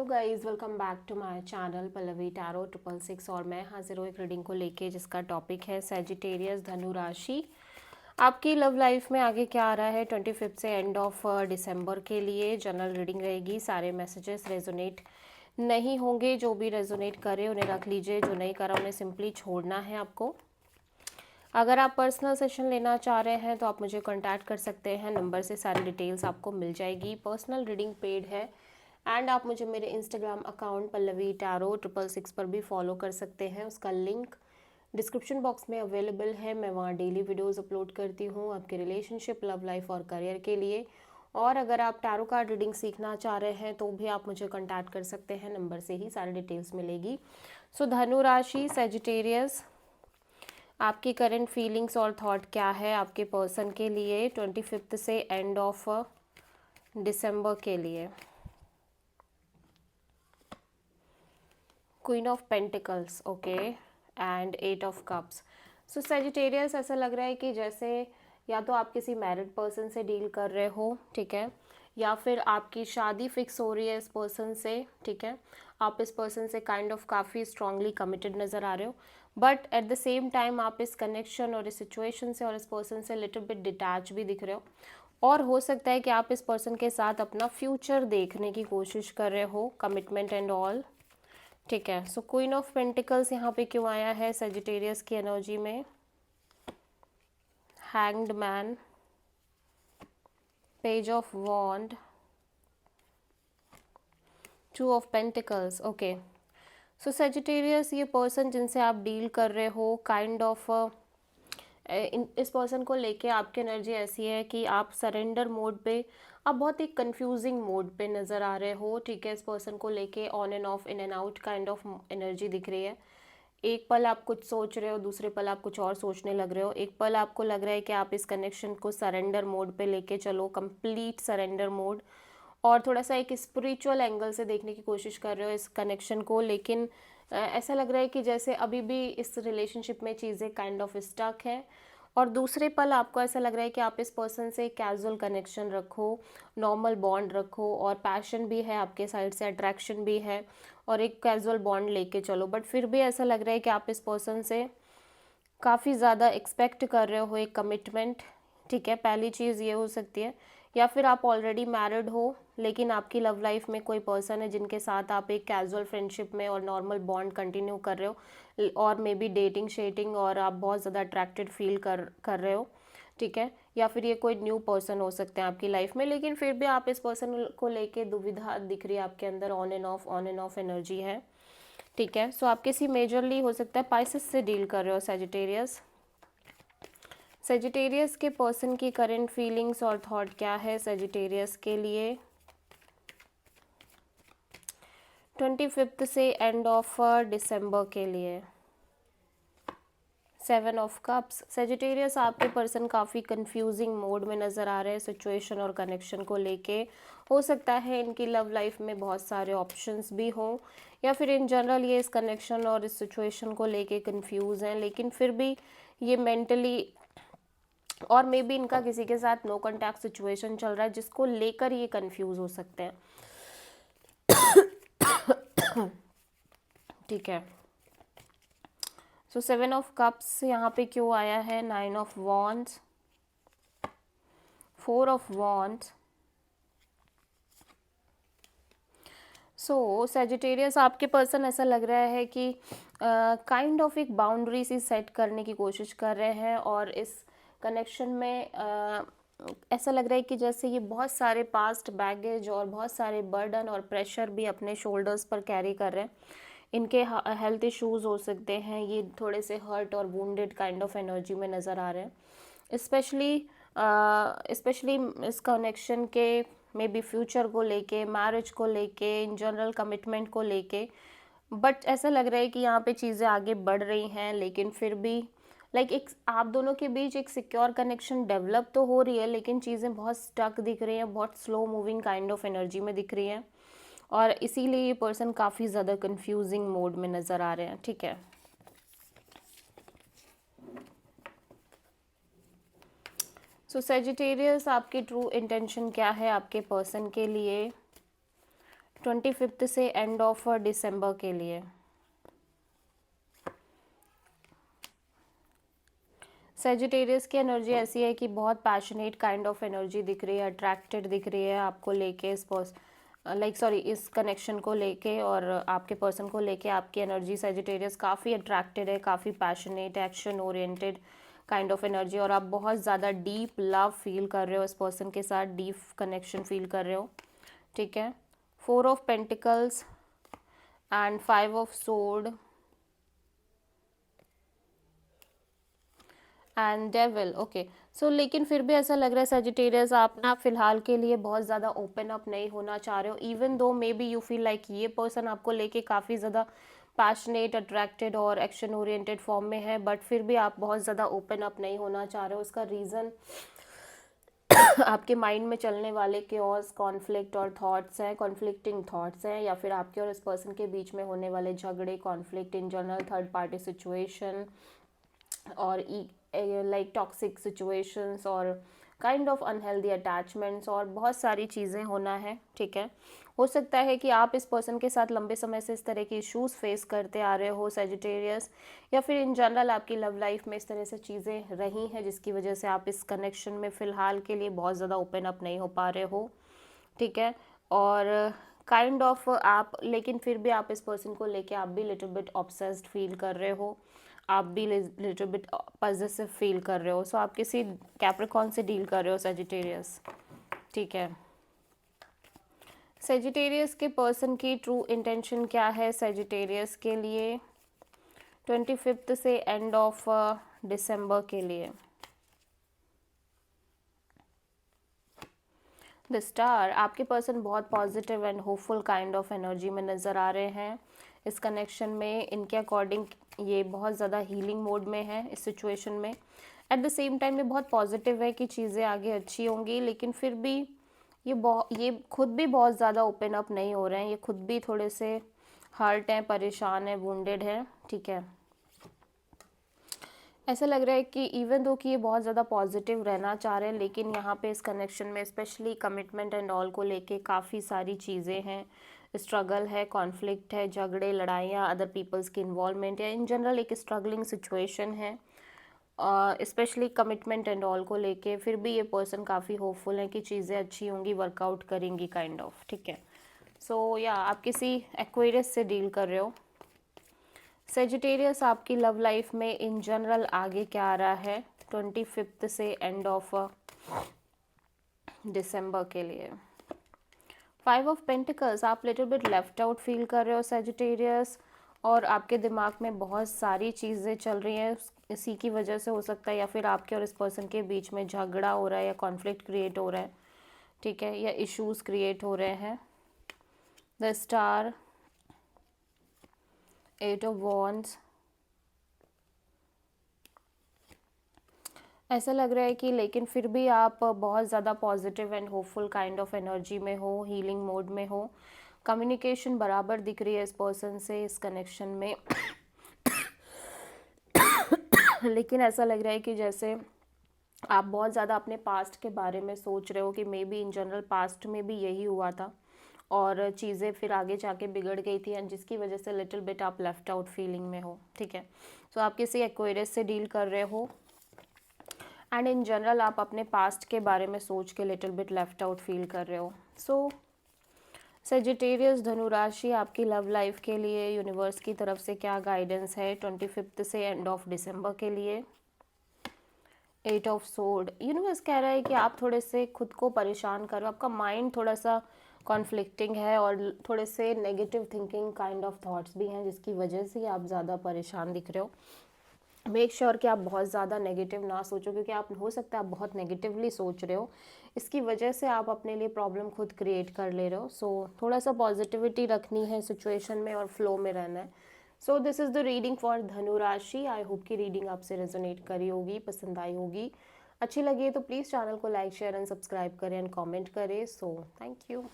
तो guys welcome back to my channel Pallavi tarot 666 और मैं हाजिर हूँ एक रीडिंग को लेके जिसका टॉपिक है सैजिटेरियस धनु राशि। आपकी लव लाइफ में आगे क्या आ रहा है 25 से एंड ऑफ दिसंबर के लिए जनरल रीडिंग रहेगी। सारे मैसेजेस रेजोनेट नहीं होंगे, जो भी रेजोनेट करे उन्हें रख लीजिए, जो नहीं करा उन्हें सिंपली छोड़ना है आपको। अगर आप पर्सनल सेशन लेना चाह रहे हैं तो आप मुझे कांटेक्ट कर सकते हैं, नंबर से सारी डिटेल्स आपको मिल जाएगी। पर्सनल रीडिंग पेड है एंड आप मुझे मेरे इंस्टाग्राम अकाउंट पल्लवी टैरो 666 पर भी फॉलो कर सकते हैं। उसका लिंक डिस्क्रिप्शन बॉक्स में अवेलेबल है। मैं वहाँ डेली वीडियोस अपलोड करती हूँ आपके रिलेशनशिप, लव लाइफ और करियर के लिए। और अगर आप टैरो कार्ड रीडिंग सीखना चाह रहे हैं तो भी आप मुझे कांटेक्ट कर सकते हैं, नंबर से ही सारी डिटेल्स मिलेगी। सो धनु राशि सैजिटेरियस, आपकी करंट फीलिंग्स और थॉट क्या है आपके पर्सन के लिए 25 से एंड ऑफ दिसंबर के लिए। Queen of pentacles, okay, and 8 of cups. So Sagittarius, ऐसा लग रहा है कि जैसे या तो आप किसी मैरिड पर्सन से डील कर रहे हो, ठीक है, या फिर आपकी शादी फिक्स हो रही है इस पर्सन से, ठीक है। आप इस पर्सन से काइंड ऑफ काफ़ी स्ट्रांगली कमिटेड नज़र आ रहे हो, but at the same time आप इस कनेक्शन और इस सिचुएशन से और इस पर्सन से लिटिल बिट डिटैच भी दिख रहे हो। और हो सकता है कि आप इस पर्सन के साथ अपना फ्यूचर देखने की कोशिश कर रहे हो, कमिटमेंट एंड ऑल, ठीक है। सो क्वीन ऑफ पेंटिकल्स यहाँ पे क्यों आया है सैजिटेरियस की एनर्जी में? Hanged man, page of wand, 2 of pentacles, okay. So Sagittarius, ये पर्सन जिनसे आप डील कर रहे हो काइंड ऑफ इस पर्सन को लेके आपकी एनर्जी ऐसी है कि आप सरेंडर मोड पे, आप बहुत ही कंफ्यूजिंग मोड पे नज़र आ रहे हो, ठीक है। इस पर्सन को लेके on end of, in and out kind of energy दिख रही है। एक पल आप कुछ सोच रहे हो, दूसरे पल आप कुछ और सोचने लग रहे हो। एक पल आपको लग रहा है कि आप इस कनेक्शन को सरेंडर मोड पे लेके चलो, कंप्लीट सरेंडर मोड, और थोड़ा सा एक स्पिरिचुअल एंगल से देखने की कोशिश कर रहे हो इस कनेक्शन को। लेकिन ऐसा लग रहा है कि जैसे अभी भी इस रिलेशनशिप में चीज़ें काइंड ऑफ स्टक है। और दूसरे पल आपको ऐसा लग रहा है कि आप इस पर्सन से कैजुअल कनेक्शन रखो, नॉर्मल बॉन्ड रखो, और पैशन भी है आपके साइड से, अट्रैक्शन भी है, और एक कैजुअल बॉन्ड लेके चलो। बट फिर भी ऐसा लग रहा है कि आप इस पर्सन से काफ़ी ज़्यादा एक्सपेक्ट कर रहे हो एक कमिटमेंट, ठीक है। पहली चीज़ ये हो सकती है, या फिर आप ऑलरेडी मैरिड हो लेकिन आपकी लव लाइफ में कोई पर्सन है जिनके साथ आप एक कैजुअल फ्रेंडशिप में और नॉर्मल बॉन्ड कंटिन्यू कर रहे हो, और मे बी डेटिंग शेटिंग, और आप बहुत ज़्यादा अट्रैक्टेड फील कर रहे हो, ठीक है। या फिर ये कोई न्यू पर्सन हो सकते हैं आपकी लाइफ में, लेकिन फिर भी आप इस पर्सन को लेके दुविधा दिख रही है आपके अंदर, ऑन एंड ऑफ एनर्जी है, ठीक है। सो आप किसी मेजरली हो सकता है पाइसेस से डील कर रहे हो सैजिटेरियस। सैजिटेरियस के पर्सन की करंट फीलिंग्स और थॉट क्या है सैजिटेरियस के लिए 25 से एंड ऑफ दिसंबर के लिए। 7 ऑफ कप्स। सैजिटेरियस, आपके पर्सन काफ़ी कंफ्यूजिंग मोड में नज़र आ रहे हैं सिचुएशन और कनेक्शन को लेके। हो सकता है इनकी लव लाइफ में बहुत सारे ऑप्शंस भी हों, या फिर इन जनरल ये इस कनेक्शन और इस सिचुएशन को लेके कंफ्यूज हैं, लेकिन फिर भी ये मेंटली, और मे बी इनका किसी के साथ नो कॉन्टैक्ट सिचुएशन चल रहा है जिसको लेकर ये कंफ्यूज हो सकते हैं, ठीक है। सो 7 ऑफ कप्स यहाँ पे क्यों आया है? 9 of wands, 4 of wands. So Sagittarius, आपके पर्सन ऐसा लग रहा है कि काइंड ऑफ एक बाउंड्री सी सेट करने की कोशिश कर रहे हैं, और इस कनेक्शन में ऐसा लग रहा है कि जैसे ये बहुत सारे पास्ट बैगेज और बहुत सारे बर्डन और प्रेशर भी अपने शोल्डर्स पर कैरी कर रहे हैं। इनके हेल्थ इश्यूज हो सकते हैं, ये थोड़े से हर्ट और वुंडेड काइंड ऑफ एनर्जी में नज़र आ रहे हैं, स्पेशली इस कनेक्शन के मे बी फ्यूचर को लेके, मैरिज को लेके, इन जनरल कमिटमेंट को लेके। बट ऐसा लग रहा है कि यहाँ पे चीज़ें आगे बढ़ रही हैं, लेकिन फिर भी लाइक एक आप दोनों के बीच एक सिक्योर कनेक्शन डेवलप तो हो रही है, लेकिन चीज़ें बहुत स्टक दिख रही हैं, बहुत slow moving kind of energy में दिख रही हैं, और इसीलिए ये पर्सन काफ़ी ज़्यादा कंफ्यूजिंग मोड में नज़र आ रहे हैं, ठीक है। सो सैजिटेरियस, आपकी ट्रू इंटेंशन क्या है आपके पर्सन के लिए 25 से एंड ऑफ दिसंबर के लिए। सेजिटेरियस की एनर्जी ऐसी है कि बहुत पैशनेट काइंड ऑफ एनर्जी दिख रही है, अट्रैक्टेड दिख रही है आपको लेके, इस कनेक्शन को लेके और आपके पर्सन को लेके आपकी एनर्जी सेजिटेरियस काफ़ी अट्रैक्टेड है, काफ़ी passionate, action oriented kind of energy, और आप बहुत ज़्यादा डीप लव फील कर रहे हो इस पर्सन के साथ, डीप कनेक्शन फील कर रहे हो, ठीक है। 4 of pentacles and 5 of sword and devil, okay. So लेकिन फिर भी ऐसा लग रहा है सेजिटेरियस आप ना फिलहाल के लिए बहुत ज़्यादा ओपन अप नहीं होना चाह रहे हो, even though may be you feel like ये पर्सन आपको लेके काफ़ी ज़्यादा पैशनेट, अट्रैक्टेड और एक्शन ओरिएंटेड फॉर्म में है, बट फिर भी आप बहुत ज़्यादा ओपन अप नहीं होना चाह रहे हो। उसका रीज़न आपके माइंड में चलने वाले केओस, कॉन्फ्लिक्ट और थॉट्स हैं, कॉन्फ्लिक्टिंग थॉट्स हैं, या फिर आपके और इस पर्सन के बीच में होने वाले झगड़े, conflict in general, third party situation और लाइक टॉक्सिक सिचुएशंस और काइंड ऑफ अनहेल्दी अटैचमेंट्स और बहुत सारी चीज़ें होना है, ठीक है। हो सकता है कि आप इस पर्सन के साथ लंबे समय से इस तरह की इश्यूज फेस करते आ रहे हो सेजिटेरियस, या फिर इन जनरल आपकी लव लाइफ में इस तरह से चीज़ें रही हैं जिसकी वजह से आप इस कनेक्शन में फ़िलहाल के लिए बहुत ज़्यादा ओपन अप नहीं हो पा रहे हो, ठीक है। और काइंड ऑफ आप, लेकिन फिर भी आप इस पर्सन को लेके आप भी लिटिल बिट ऑब्सेस्ड फील कर रहे हो, आप भी लिटिल बिट पॉजिटिव फील कर रहे हो। सो आप किसी कैप्रिकॉर्न से डील कर रहे हो सेजिटेरियस, ठीक है। सेजिटेरियस के पर्सन की ट्रू इंटेंशन क्या है सेजिटेरियस के लिए 25 से एंड ऑफ दिसंबर के लिए? द स्टार, आपके पर्सन बहुत positive and hopeful kind of energy में नज़र आ रहे हैं इस कनेक्शन में। इनके अकॉर्डिंग ये बहुत ज़्यादा हीलिंग मोड में है इस सिचुएशन में। एट द सेम टाइम ये बहुत पॉजिटिव है कि चीज़ें आगे अच्छी होंगी, लेकिन फिर भी ये खुद भी बहुत ज़्यादा ओपन अप नहीं हो रहे हैं, ये खुद भी थोड़े से हर्ट हैं, परेशान हैं, वुंडेड हैं, ठीक है। ऐसा लग रहा है कि इवन दो कि ये बहुत ज़्यादा पॉजिटिव रहना चाह रहे हैं, लेकिन यहाँ पे इस कनेक्शन में स्पेशली कमिटमेंट एंड ऑल को लेके काफ़ी सारी चीज़ें हैं, स्ट्रगल है, कॉन्फ्लिक्ट है, झगड़े, लड़ाइयाँ, अदर पीपल्स की इन्वॉल्वमेंट, या इन जनरल एक स्ट्रगलिंग सिचुएशन है स्पेशली कमिटमेंट एंड ऑल को लेके। फिर भी ये पर्सन काफ़ी होपफुल है कि चीज़ें अच्छी होंगी, वर्कआउट करेंगी काइंड ऑफ, ठीक है। सो या आप किसी एक्वेरियस से डील कर रहे हो सेजिटेरियस। आपकी लव लाइफ में इन जनरल आगे क्या आ रहा है 25 से एंड ऑफ दिसंबर के लिए? 5 ऑफ पेंटिकल्स, आप little bit left out feel कर रहे हो सेजिटेरियस, और आपके दिमाग में बहुत सारी चीज़ें चल रही हैं, इसी की वजह से हो सकता है, या फिर आपके और इस पर्सन के बीच में झगड़ा हो रहा है या कॉन्फ्लिक्ट क्रिएट हो रहा है, ठीक है, या इश्यूज क्रिएट हो रहे हैं। द स्टार, 8 ऑफ वॉन्ड्स, ऐसा लग रहा है कि लेकिन फिर भी आप बहुत ज़्यादा positive and hopeful kind of energy में हो, हीलिंग मोड में हो, कम्युनिकेशन बराबर दिख रही है इस पर्सन से इस कनेक्शन में लेकिन ऐसा लग रहा है कि जैसे आप बहुत ज़्यादा अपने पास्ट के बारे में सोच रहे हो कि may be in general past में भी यही हुआ था और चीज़ें फिर आगे जाके बिगड़ गई थी, एंड जिसकी वजह से लिटिल बिट आप लेफ्ट आउट फीलिंग में हो, ठीक है। सो आप किसी एक्वेरियस से डील कर रहे हो, एंड इन जनरल आप अपने पास्ट के बारे में सोच के little bit left out feel कर रहे हो। सो सेजिटेरियस धनु राशि, आपकी लव लाइफ के लिए यूनिवर्स की तरफ से क्या गाइडेंस है 25 से एंड ऑफ दिसंबर के लिए? 8 ऑफ सोर्ड, यूनिवर्स कह रहा है कि आप थोड़े से खुद को परेशान कर रहे हो, आपका माइंड थोड़ा सा कॉन्फ्लिक्टिंग है और थोड़े से negative thinking kind of thoughts भी हैं, जिसकी वजह से आप ज़्यादा परेशान दिख रहे हो। मेक श्योर कि आप बहुत ज़्यादा नेगेटिव ना सोचो, क्योंकि आप हो सकता है आप बहुत नेगेटिवली सोच रहे हो, इसकी वजह से आप अपने लिए प्रॉब्लम खुद क्रिएट कर ले रहे हो। सो थोड़ा सा पॉजिटिविटी रखनी है सिचुएशन में और फ्लो में रहना है। So this is the reading for धनु राशि। आई होप की रीडिंग आपसे रेजोनेट करी होगी, पसंद आई होगी। अच्छी लगी है तो प्लीज़ चैनल को लाइक, शेयर एंड सब्सक्राइब करें एंड कॉमेंट करें। So thank you.